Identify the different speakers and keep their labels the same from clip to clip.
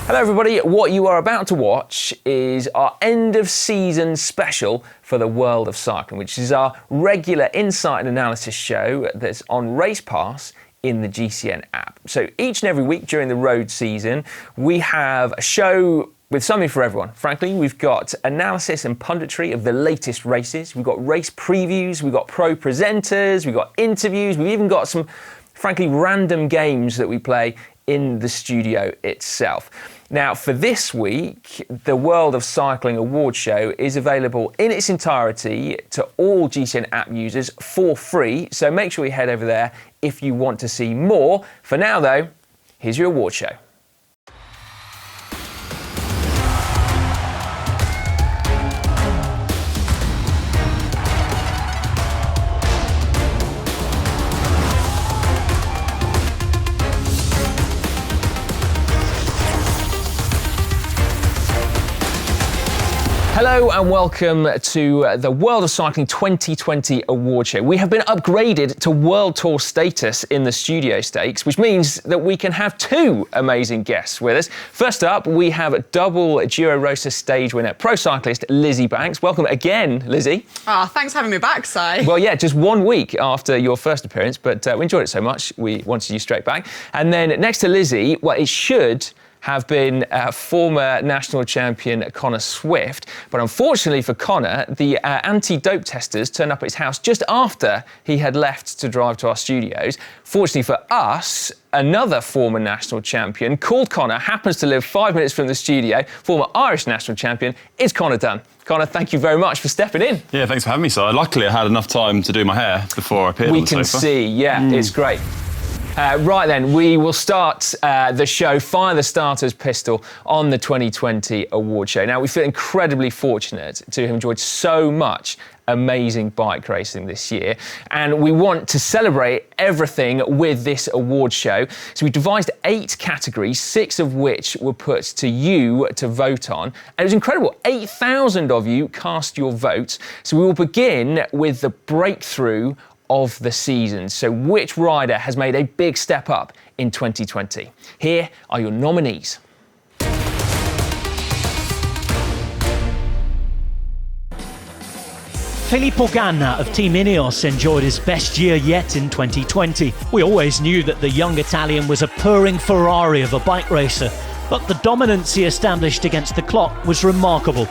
Speaker 1: Hello everybody, what you are about to watch is our end of season special for the world of cycling, which is our regular insight and analysis show that's on Race Pass in the GCN app. So each and every week during the road season, we have a show with something for everyone. Frankly, we've got analysis and punditry of the latest races. We've got race previews, we've got pro presenters, we've got interviews, we've even got some, frankly, random games that we play in the studio itself. Now, for this week, the World of Cycling Award Show is available in its entirety to all GCN app users for free. So make sure you head over there if you want to see more. For now, though, here's your award show. Hello and welcome to the World of Cycling 2020 Award Show. We have been upgraded to World Tour status in the studio stakes, which means that we can have two amazing guests with us. First up, we have double Giro Rosa stage winner, pro cyclist Lizzy Banks. Welcome again, Lizzy.
Speaker 2: Oh, thanks for having me back, Si.
Speaker 1: Well, yeah, just 1 week after your first appearance, but we enjoyed it so much, we wanted you straight back. And then next to Lizzy, well, it should have been former national champion Conor Swift. But unfortunately for Conor, the anti-dope testers turned up at his house just after he had left to drive to our studios. Fortunately for us, another former national champion called Conor happens to live 5 minutes from the studio. Former Irish national champion is Conor Dunn. Conor, thank you very much for stepping in.
Speaker 3: Yeah, thanks for having me, Si. Luckily, I had enough time to do my hair before I appeared on the sofa.
Speaker 1: We can see, yeah, it's great. Right then, we will start the show, fire the starter's pistol on the 2020 award show. Now, we feel incredibly fortunate to have enjoyed so much amazing bike racing this year, and we want to celebrate everything with this award show. So we devised 8 categories, 6 of which were put to you to vote on, and it was incredible. 8,000 of you cast your vote. So we will begin with the breakthrough of the season. So which rider has made a big step up in 2020? Here are your nominees.
Speaker 4: Filippo Ganna of Team Ineos enjoyed his best year yet in 2020. We always knew that the young Italian was a purring Ferrari of a bike racer, but the dominance he established against the clock was remarkable.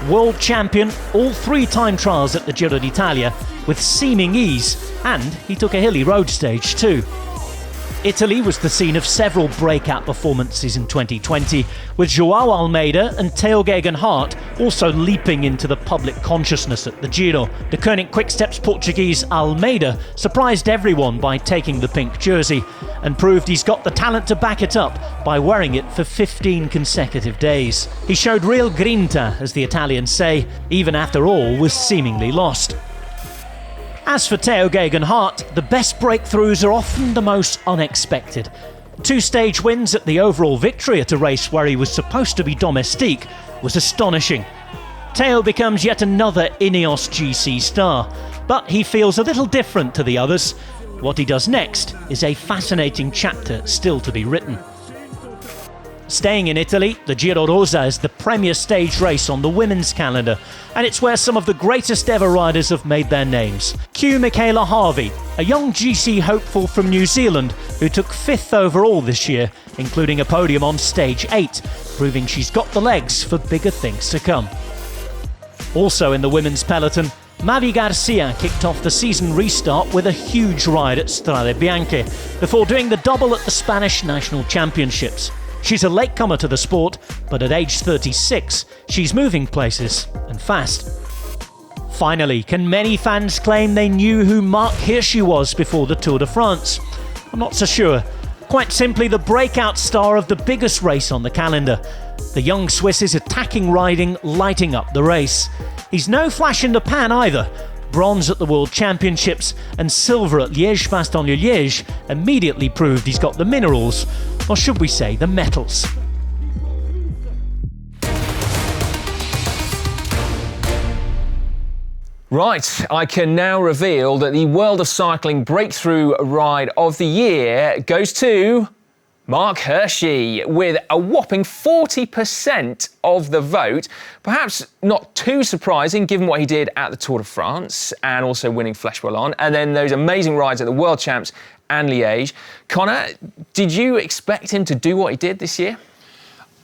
Speaker 4: World champion, all 3 time trials at the Giro d'Italia with seeming ease, and he took a hilly road stage too. Italy was the scene of several breakout performances in 2020, with João Almeida and Tadej Pogačar also leaping into the public consciousness at the Giro. The Koenig Quickstep's Portuguese Almeida surprised everyone by taking the pink jersey and proved he's got the talent to back it up by wearing it for 15 consecutive days. He showed real grinta, as the Italians say, even after all was seemingly lost. As for Tadej Pogačar, the best breakthroughs are often the most unexpected. 2 stage wins at the overall victory at a race where he was supposed to be domestique was astonishing. Tadej becomes yet another Ineos GC star, but he feels a little different to the others. What he does next is a fascinating chapter still to be written. Staying in Italy, the Giro Rosa is the premier stage race on the women's calendar, and it's where some of the greatest ever riders have made their names. Cue Michaela Harvey, a young GC hopeful from New Zealand who took 5th overall this year, including a podium on stage 8, proving she's got the legs for bigger things to come. Also in the women's peloton, Mavi Garcia kicked off the season restart with a huge ride at Strade Bianche, before doing the double at the Spanish National Championships. She's a latecomer to the sport, but at age 36, she's moving places, and fast. Finally, can many fans claim they knew who Marc Hirschi was before the Tour de France? I'm not so sure. Quite simply the breakout star of the biggest race on the calendar. The young Swiss's attacking riding lighting up the race. He's no flash in the pan either. Bronze at the World Championships and silver at Liège-Bastogne-Liège immediately proved he's got the minerals, or should we say the metals.
Speaker 1: Right, I can now reveal that the World of Cycling Breakthrough Ride of the Year goes to Mark Hirschi with a whopping 40% of the vote. Perhaps not too surprising given what he did at the Tour de France and also winning Flèche Wallonne, and then those amazing rides at the World Champs and Liège. Conor, did you expect him to do what he did this year?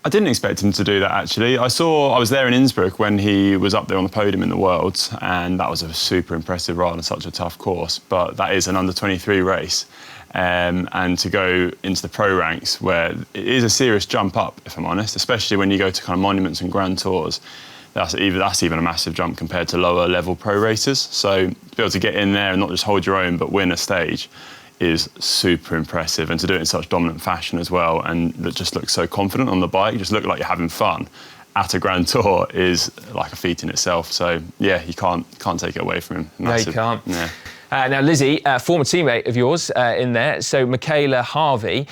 Speaker 3: I didn't expect him to do that, actually. I was there in Innsbruck when he was up there on the podium in the Worlds, and that was a super impressive ride on such a tough course. But that is an under-23 race. And to go into the pro ranks, where it is a serious jump up, if I'm honest, especially when you go to kind of monuments and grand tours. That's even a massive jump compared to lower level pro races. So to be able to get in there and not just hold your own, but win a stage is super impressive, and to do it in such dominant fashion as well, and that just looks so confident on the bike, just look like you're having fun at a Grand Tour is like a feat in itself. So yeah, you can't take it away from him. Massive.
Speaker 1: No, you can't.
Speaker 3: Yeah.
Speaker 1: Now Lizzy, former teammate of yours in there, so Michaela Harvey,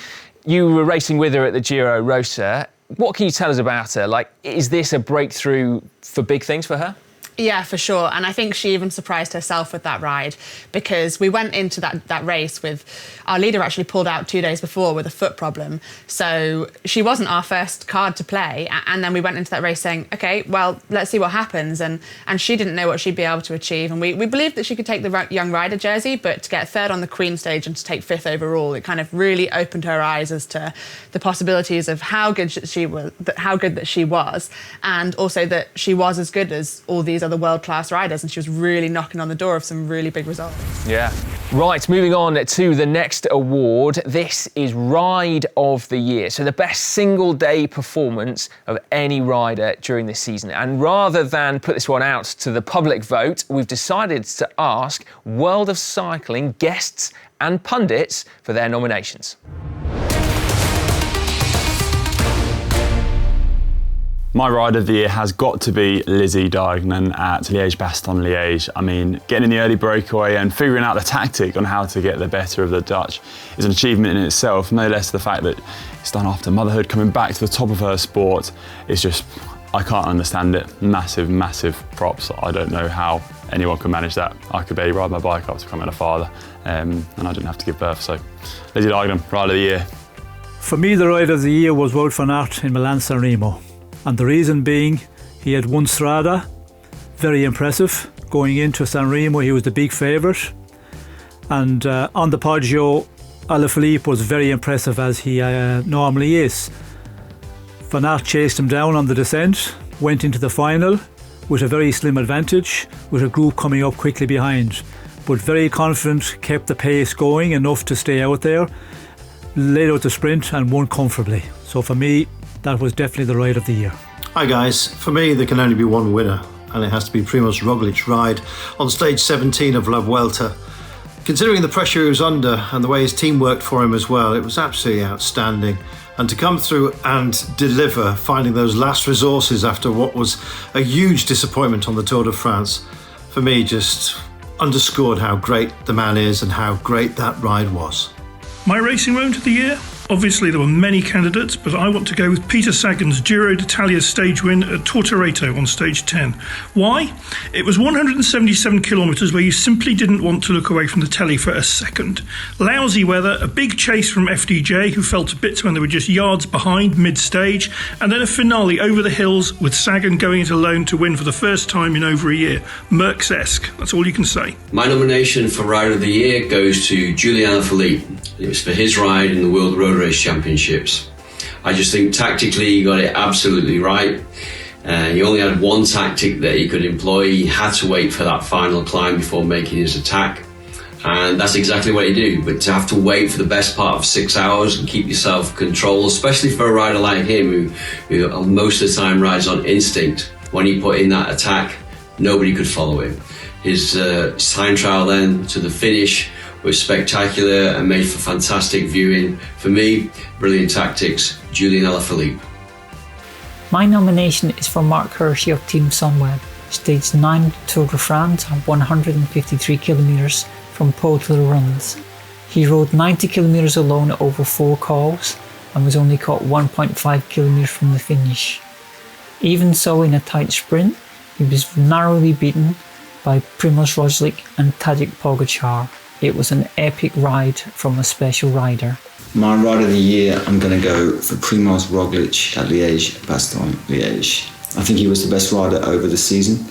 Speaker 1: you were racing with her at the Giro Rosa. What can you tell us about her? Like, is this a breakthrough for big things for her?
Speaker 2: Yeah, for sure. And I think she even surprised herself with that ride, because we went into that race with our leader actually pulled out 2 days before with a foot problem. So she wasn't our first card to play. And then we went into that race saying, OK, well, let's see what happens. And she didn't know what she'd be able to achieve. And we believed that she could take the young rider jersey, but to get third on the Queen stage and to take fifth overall, it kind of really opened her eyes as to the possibilities of how good that she was, and also that she was as good as all these other world-class riders, and she was really knocking on the door of some really big results.
Speaker 1: Yeah. Right, moving on to the next award. This is Ride of the Year. So the best single-day performance of any rider during this season. And rather than put this one out to the public vote, we've decided to ask World of Cycling guests and pundits for their nominations.
Speaker 3: My ride of the year has got to be Lizzy Banks at Liège-Bastogne-Liège. I mean, getting in the early breakaway and figuring out the tactic on how to get the better of the Dutch is an achievement in itself, no less the fact that it's done after motherhood, coming back to the top of her sport. It's just, I can't understand it. Massive, massive props. I don't know how anyone could manage that. I could barely ride my bike up to becoming a father, and I didn't have to give birth. So, Lizzy Banks, ride of the year.
Speaker 5: For me, the ride of the year was Wout van Aert in Milan-San Remo. And the reason being, he had won Strada, very impressive. Going into San Remo, he was the big favourite. And on the Poggio, Alaphilippe was very impressive, as he normally is. Van Aert chased him down on the descent, went into the final with a very slim advantage, with a group coming up quickly behind. But very confident, kept the pace going enough to stay out there, laid out the sprint and won comfortably. So for me, that was definitely the ride of the year.
Speaker 6: Hi guys, for me there can only be one winner, and it has to be Primož Roglic's ride on stage 17 of La Vuelta. Considering the pressure he was under and the way his team worked for him as well, it was absolutely outstanding. And to come through and deliver, finding those last resources after what was a huge disappointment on the Tour de France, for me just underscored how great the man is and how great that ride was.
Speaker 7: My racing moment of the year? Obviously there were many candidates, but I want to go with Peter Sagan's Giro d'Italia stage win at Tortoreto on stage 10. Why? It was 177 kilometres where you simply didn't want to look away from the telly for a second. Lousy weather, a big chase from FDJ, who fell to bits when they were just yards behind mid-stage, and then a finale over the hills with Sagan going it alone to win for the first time in over a year. Merckx-esque, that's all you can say.
Speaker 8: My nomination for Rider of the Year goes to Julian Alaphilippe. It was for his ride in the World Road Race Championships. I just think tactically he got it absolutely right. He only had one tactic that he could employ. He had to wait for that final climb before making his attack, and that's exactly what he did. But to have to wait for the best part of 6 hours and keep yourself control, especially for a rider like him who most of the time rides on instinct, when he put in that attack, nobody could follow him. His time trial then to the finish was spectacular and made for fantastic viewing. For me, brilliant tactics, Julian Alaphilippe.
Speaker 9: My nomination is for Mark Hirschi of Team Sunweb, stage 9 Tour de France at 153 kilometres from pole to the runs. He rode 90 kilometres alone over 4 calls and was only caught 1.5 kilometres from the finish. Even so, in a tight sprint, he was narrowly beaten by Primož Roglic and Tadej Pogačar. It was an epic ride from a special rider.
Speaker 10: My ride of the year, I'm going to go for Primož Roglič at Liège-Bastogne-Liège. I think he was the best rider over the season,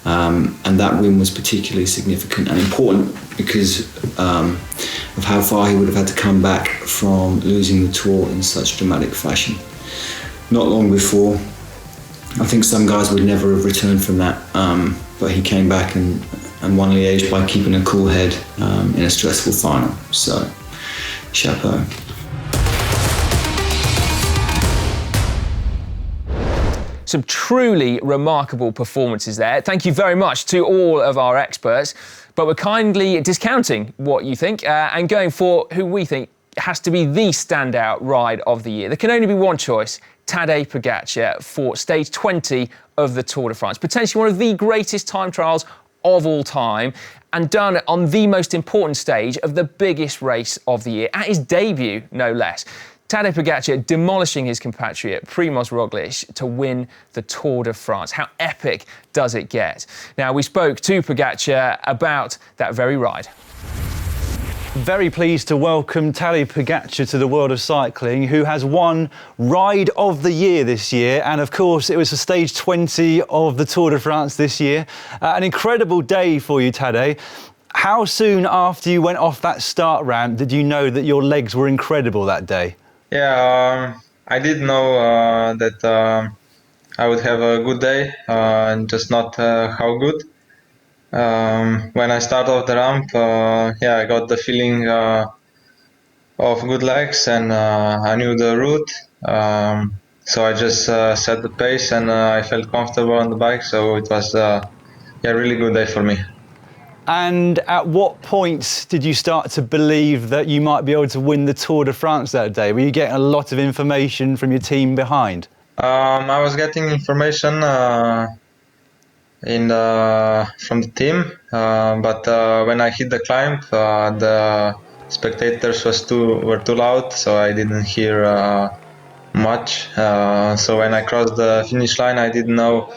Speaker 10: and that win was particularly significant and important because of how far he would have had to come back from losing the Tour in such dramatic fashion. Not long before, I think some guys would never have returned from that, but he came back and won Liège by keeping a cool head in a stressful final. So, chapeau.
Speaker 1: Some truly remarkable performances there. Thank you very much to all of our experts, but we're kindly discounting what you think and going for who we think has to be the standout ride of the year. There can only be one choice, Tadej Pogačar for stage 20 of the Tour de France. Potentially one of the greatest time trials of all time and done on the most important stage of the biggest race of the year, at his debut, no less. Tadej Pogačar demolishing his compatriot Primož Roglič to win the Tour de France. How epic does it get? Now, we spoke to Pogačar about that very ride.
Speaker 11: Very pleased to welcome Tadej Pogačar to the world of cycling, who has won Ride of the Year this year. And of course, it was for stage 20 of the Tour de France this year. An incredible day for you, Tadej. How soon after you went off that start ramp did you know that your legs were incredible that day?
Speaker 12: Yeah, I did know that I would have a good day, just not how good. When I started off the ramp, I got the feeling of good legs, and I knew the route. So I just set the pace, and I felt comfortable on the bike. So it was a really good day for me.
Speaker 11: And at what point did you start to believe that you might be able to win the Tour de France that day? Were you getting a lot of information from your team behind?
Speaker 12: I was getting information from the team, but when I hit the climb, the spectators were too loud, so I didn't hear much. So when I crossed the finish line, I didn't know.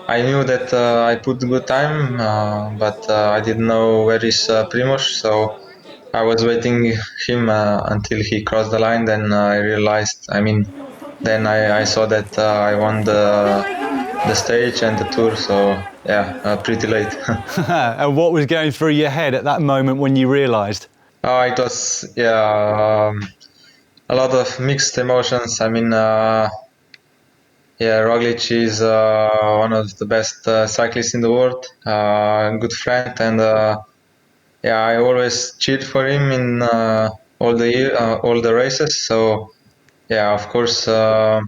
Speaker 12: I knew that I put good time, but I didn't know where is Primož, so I was waiting him until he crossed the line. Then I realized, then I saw that I won the stage and the Tour, so pretty late.
Speaker 11: And what was going through your head at that moment when you realized?
Speaker 12: It was, a lot of mixed emotions. Roglič is one of the best cyclists in the world, good friend, and I always cheered for him in all the races. So of course I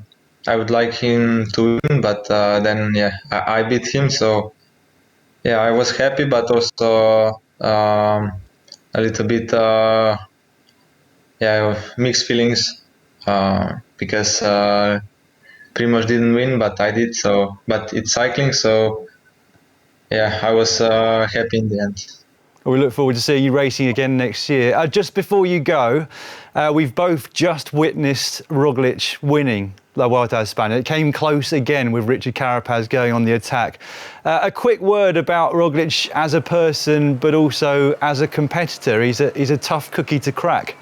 Speaker 12: would like him to win, but then I beat him. So I was happy, but also a little bit mixed feelings because. Primož didn't win, but I did. So, but it's cycling, so I was happy in the end.
Speaker 11: We look forward to seeing you racing again next year. Just before you go, we've both just witnessed Roglič winning La Vuelta a España. It came close again with Richard Carapaz going on the attack. A quick word about Roglič as a person, but also as a competitor. He's a tough cookie to crack.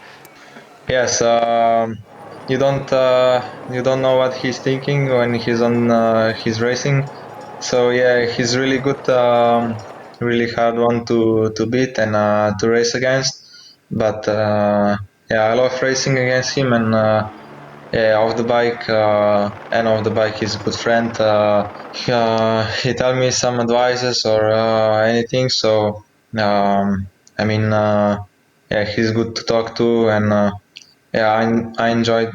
Speaker 12: Yes. You don't know what he's thinking when he's on his racing. So he's really good, really hard one to beat and to race against. But I love racing against him, and off the bike and off the bike he's a good friend. He tell me some advices or anything. So he's good to talk to, and I enjoyed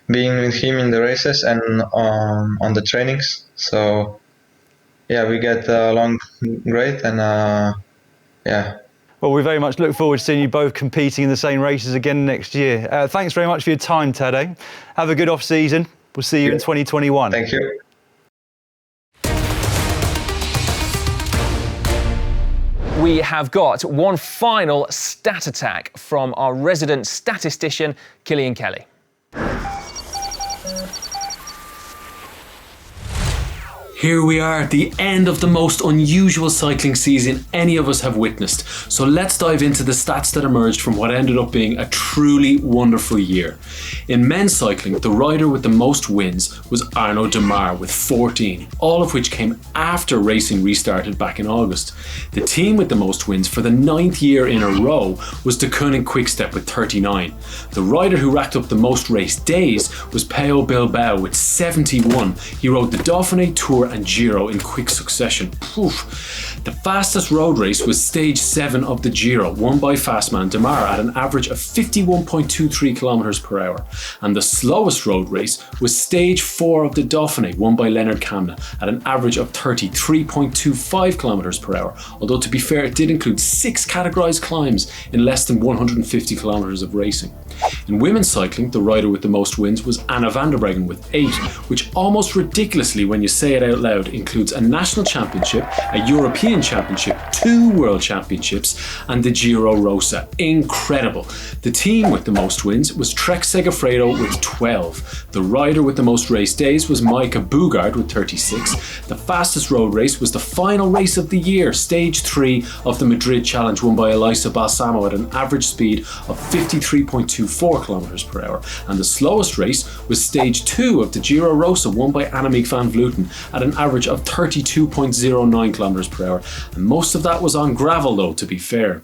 Speaker 12: being with him in the races and on the trainings. So we get along great, and
Speaker 11: Well, we very much look forward to seeing you both competing in the same races again next year. Thanks very much for your time, Tadej. Have a good off-season. We'll see you in 2021.
Speaker 12: Thank you.
Speaker 1: We have got one final stat attack from our resident statistician, Killian Kelly.
Speaker 13: Here we are at the end of the most unusual cycling season any of us have witnessed. So let's dive into the stats that emerged from what ended up being a truly wonderful year. In men's cycling, the rider with the most wins was Arnaud Démare with 14, all of which came after racing restarted back in August. The team with the most wins for the 9th year in a row was De Koning Quickstep with 39. The rider who racked up the most race days was Pello Bilbao with 71. He rode the Dauphiné, Tour and Giro in quick succession. Poof. The fastest road race was stage 7 of the Giro, won by fastman Démare at an average of 51.23 km per hour. And the slowest road race was stage 4 of the Dauphiné, won by Lennard Kämna at an average of 33.25 km per hour. Although to be fair, it did include 6 categorised climbs in less than 150 km of racing. In women's cycling, the rider with the most wins was Anna van der Breggen with 8, which almost ridiculously, when you say it out loud, includes a national championship, a European championship, 2 world championships, and the Giro Rosa. Incredible. The team with the most wins was Trek Segafredo with 12. The rider with the most race days was Maika Bugard with 36. The fastest road race was the final race of the year, stage 3 of the Madrid Challenge, won by Elisa Balsamo at an average speed of 53.24 km per hour. And the slowest race was stage 2 of the Giro Rosa, won by Annemiek van Vleuten at an average of 32.09 km per hour. And most of that was on gravel though, to be fair.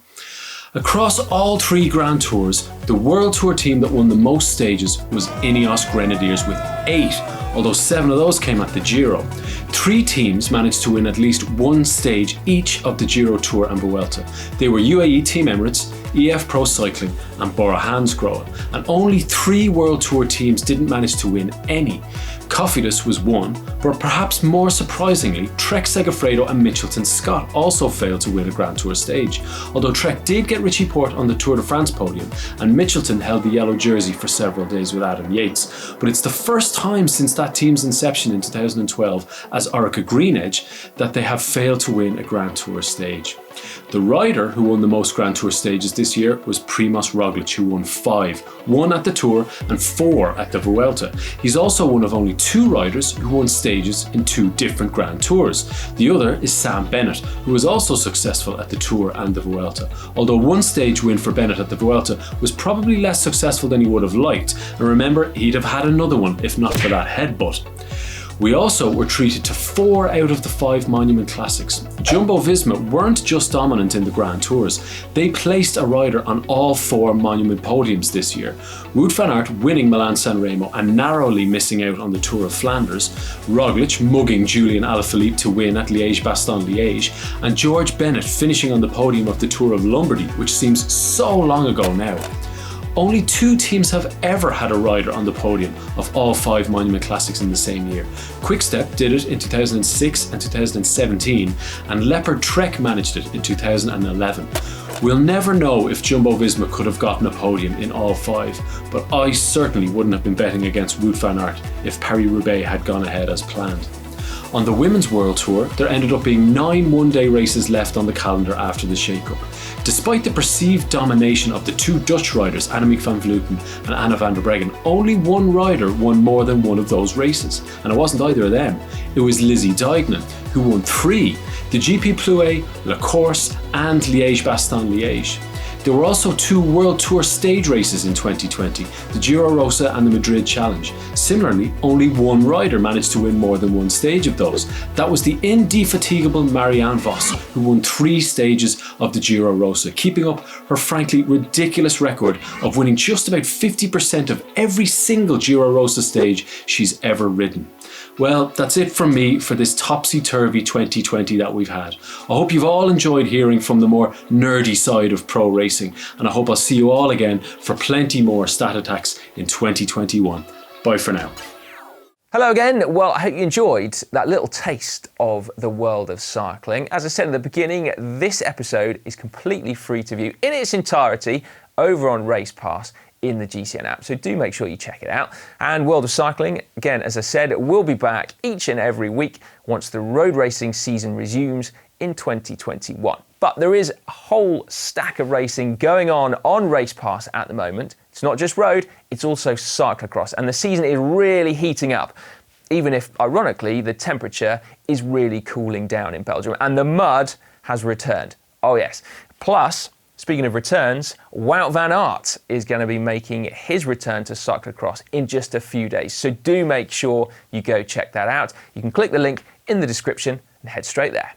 Speaker 13: Across all 3 Grand Tours, the World Tour team that won the most stages was Ineos Grenadiers with 8, although 7 of those came at the Giro. 3 teams managed to win at least 1 stage each of the Giro Tour and Vuelta. They were UAE Team Emirates, EF Pro Cycling and Bora Hansgrohe, and only 3 World Tour teams didn't manage to win any. Cofidis was 1, but perhaps more surprisingly, Trek Segafredo and Mitchelton Scott also failed to win a Grand Tour stage. Although Trek did get Richie Porte on the Tour de France podium, and Mitchelton held the yellow jersey for several days with Adam Yates. But it's the first time since that team's inception in 2012 as Orica Greenedge that they have failed to win a Grand Tour stage. The rider who won the most Grand Tour stages this year was Primoz Roglic, who won 5, 1 at the Tour and 4 at the Vuelta. He's also one of only 2 riders who won stages in 2 different Grand Tours. The other is Sam Bennett, who was also successful at the Tour and the Vuelta. Although 1 stage win for Bennett at the Vuelta was probably less successful than he would have liked, and remember, he'd have had another one if not for that headbutt. We also were treated to 4 out of the 5 Monument Classics. Jumbo-Visma weren't just dominant in the Grand Tours, they placed a rider on all 4 Monument podiums this year. Wout van Aert winning Milan-San Remo and narrowly missing out on the Tour of Flanders, Roglic mugging Julian Alaphilippe to win at Liège-Bastogne-Liège, and George Bennett finishing on the podium of the Tour of Lombardy, which seems so long ago now. Only 2 teams have ever had a rider on the podium of all 5 Monument Classics in the same year. Quickstep did it in 2006 and 2017, and Leopard Trek managed it in 2011. We'll never know if Jumbo-Visma could have gotten a podium in all 5, but I certainly wouldn't have been betting against Wout van Aert if Paris-Roubaix had gone ahead as planned. On the Women's World Tour, there ended up being 9 one-day races left on the calendar after the shake-up. Despite the perceived domination of the 2 Dutch riders, Annemiek van Vleuten and Anna van der Breggen, only 1 rider won more than 1 of those races, and it wasn't either of them. It was Lizzy Deignan, who won 3, the GP Plouay, La Course and Liège-Bastogne-Liège. There were also 2 World Tour stage races in 2020, the Giro Rosa and the Madrid Challenge. Similarly, only 1 rider managed to win more than 1 stage of those. That was the indefatigable Marianne Vos, who won 3 stages of the Giro Rosa, keeping up her frankly ridiculous record of winning just about 50% of every single Giro Rosa stage she's ever ridden. Well, that's it from me for this topsy-turvy 2020 that we've had. I hope you've all enjoyed hearing from the more nerdy side of pro racing, and I hope I'll see you all again for plenty more Stat Attacks in 2021. Bye for now.
Speaker 1: Hello again. Well, I hope you enjoyed that little taste of the world of cycling. As I said at the beginning, this episode is completely free to view in its entirety over on Race Pass in the GCN app, so do make sure you check it out. And World of Cycling, again, as I said, will be back each and every week once the road racing season resumes in 2021. But there is a whole stack of racing going on Race Pass at the moment. It's not just road, it's also cyclocross, and the season is really heating up. even if, ironically, the temperature is really cooling down in Belgium. And the mud has returned. Oh, yes. Plus, speaking of returns, Wout van Aert is going to be making his return to cyclocross in just a few days. So do make sure you go check that out. You can click the link in the description and head straight there.